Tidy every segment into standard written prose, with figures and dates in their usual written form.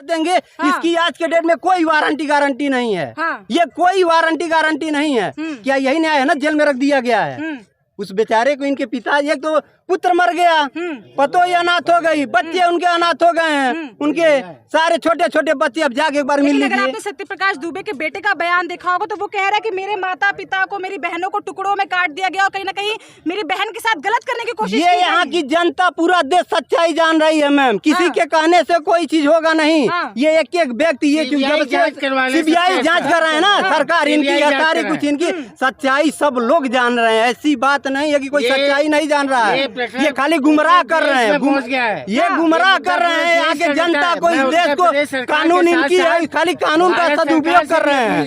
देंगे। इसकी आज के डेट में कोई गारंटी नहीं है। ये कोई गारंटी नहीं है। क्या यही न्याय है ना, जेल में रख दिया गया है उस बेचारे को। इनके पिता, एक तो पुत्र मर गया, पतोही अनाथ हो गई, बच्चे उनके अनाथ हो गए हैं, उनके सारे छोटे छोटे बच्चे। अब जाके एक बार मिल लीजिए। अगर आपने सत्यप्रकाश दुबे के बेटे का बयान देखा होगा तो वो कह रहा है कि मेरे माता पिता को, मेरी बहनों को टुकड़ों में काट दिया गया और कहीं ना कहीं मेरी बहन के साथ गलत करने की कोशिश। ये यहाँ की जनता, पूरा देश सच्चाई जान रही है मैम। किसी के कहने से कोई चीज होगा नहीं। ये एक एक व्यक्ति, ये सीबीआई जांच कर रहे हैं ना, सरकार इनकी सारी कुछ इनकी सच्चाई सब लोग जान रहे हैं। ऐसी बात नहीं है कि कोई सच्चाई नहीं जान रहा है। ये खाली गुमराह कर रहे हैं, ये गुमराह कर रहे हैं यहाँ के जनता को, इस देश को। कानून इनकी है, खाली कानून का सदुपयोग कर रहे हैं।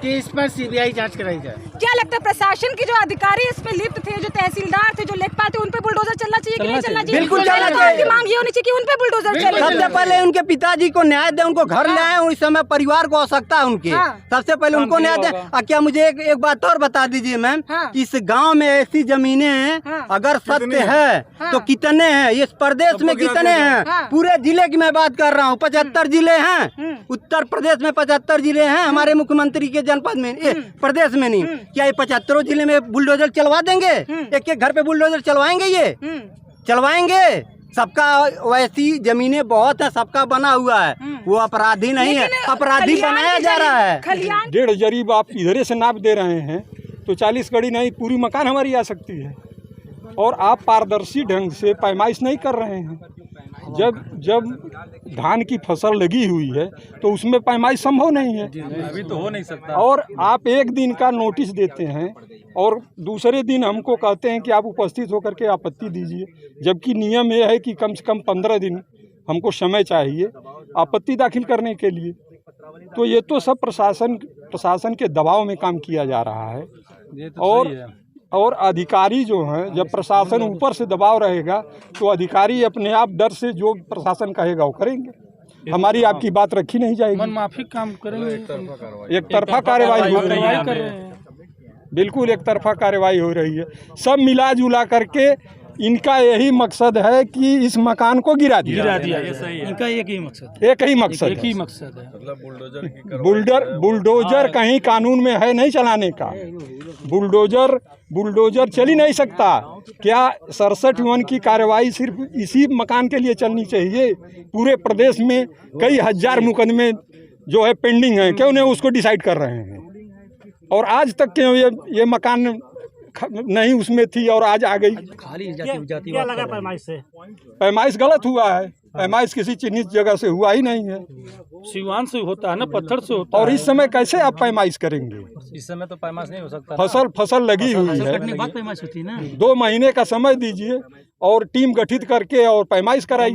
कि इस पर सीबीआई जांच कराई जाए। क्या लगता है प्रशासन के जो अधिकारी इस पे लिप्त थे, जो तहसीलदार थे, जो लेखपाल थे, उन पे बुलडोजर चलना चाहिए कि नहीं चलना चाहिए? बिल्कुल चलना चाहिए। मांग ये होनी चाहिए कि उन पे बुलडोजर चले। सबसे पहले उनके पिताजी को न्याय दे, उनको घर ले आए। उस समय परिवार को आवश्यकता है उनकी। सबसे पहले उनको न्याय दे। क्या मुझे एक बात और बता दीजिए मैम, इस गाँव में ऐसी जमीनें हैं, अगर सत्य है तो कितने हैं? इस प्रदेश में कितने हैं? पूरे जिले की मैं बात कर रहा हूँ। 75 जिले हैं उत्तर प्रदेश में, 75 जिले हैं हमारे मुख्यमंत्री के जनपद में, प्रदेश में नहीं। क्या ये 75 जिले में बुलडोजर चलवा देंगे? एक एक घर पे बुलडोजर चलवाएंगे? ये चलवाएंगे? सबका वैसी जमीनें बहुत है, सबका बना हुआ है। वो अपराधी नहीं है, अपराधी बनाया जा रहा है। 1.5 जरीब आप इधरे से नाप दे रहे हैं तो 40 कड़ी नहीं, पूरी मकान हमारी आ सकती है। और आप पारदर्शी ढंग से पैमाइश नहीं कर रहे हैं। जब धान की फसल लगी हुई है तो उसमें पैमाइश संभव नहीं है, अभी तो हो नहीं सकता। और आप एक दिन का नोटिस देते हैं और दूसरे दिन हमको कहते हैं कि आप उपस्थित होकर के आपत्ति दीजिए, जबकि नियम यह है कि कम से कम 15 दिन हमको समय चाहिए आपत्ति दाखिल करने के लिए। तो ये तो सब प्रशासन के दबाव में काम किया जा रहा है। और अधिकारी जो हैं, जब प्रशासन ऊपर से दबाव रहेगा तो अधिकारी अपने आप डर से जो प्रशासन कहेगा वो करेंगे। हमारी आपकी बात रखी नहीं जाएगी, मनमाफी काम करेंगे, एक तरफा कार्रवाई हो रही है। बिल्कुल एक तरफा कार्रवाई हो रही है। सब मिला जुला करके इनका यही मकसद है कि इस मकान को गिरा दिया। इनका एक ही मकसद है। मतलब बुलडोजर कहीं कानून में है नहीं चलाने का। बुलडोजर चल ही नहीं सकता। क्या 67(1) की कार्रवाई सिर्फ इसी मकान के लिए चलनी चाहिए? पूरे प्रदेश में कई हजार मुकदमे जो है पेंडिंग हैं, क्यों नहीं उसको डिसाइड कर रहे हैं? और आज तक क्यों ये मकान नहीं उसमें थी और आज आ गई? क्या लगा पैमाइश से? पैमाइश गलत हुआ है। पैमाइश किसी चिन्हित जगह से हुआ ही नहीं है। सिवान से होता है ना, पत्थर से होता है। और इस समय कैसे आप पैमाइश करेंगे? इस समय तो पैमाइश नहीं हो सकता। फसल लगी हुई है। बाद पैमाइश होती है ना। 2 महीने का समय दीजिए और टीम गठित करके और पैमाइश कराइए।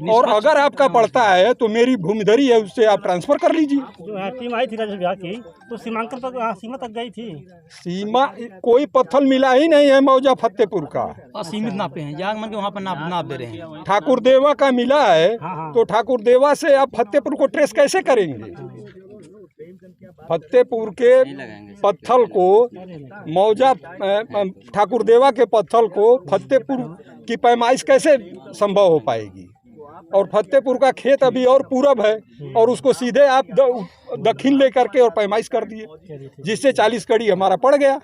और अगर आपका पड़ता है तो मेरी भूमिधरी है, उससे आप ट्रांसफर कर लीजिए। जो टीम आई थी राजेश विभाग की, तो सीमांकन तक, सीमा तक गई थी। सीमा कोई पत्थर मिला ही नहीं है मौजा फतेहपुर का। असीमित नापे हैं, जाग मन के वहाँ पर नाप दे रहे हैं। ठाकुर देवा का मिला है। तो ठाकुर देवा से आप फतेहपुर को ट्रेस कैसे करेंगे? फतेहपुर के पत्थर को, मौजा ठाकुर देवा के पत्थर को फतेहपुर की पैमाइश कैसे संभव हो पाएगी? और फतेहपुर का खेत अभी और पूरब है और उसको सीधे आप दक्षिण ले करके और पैमाइश कर दिए, जिससे 40 कड़ी हमारा पड़ गया।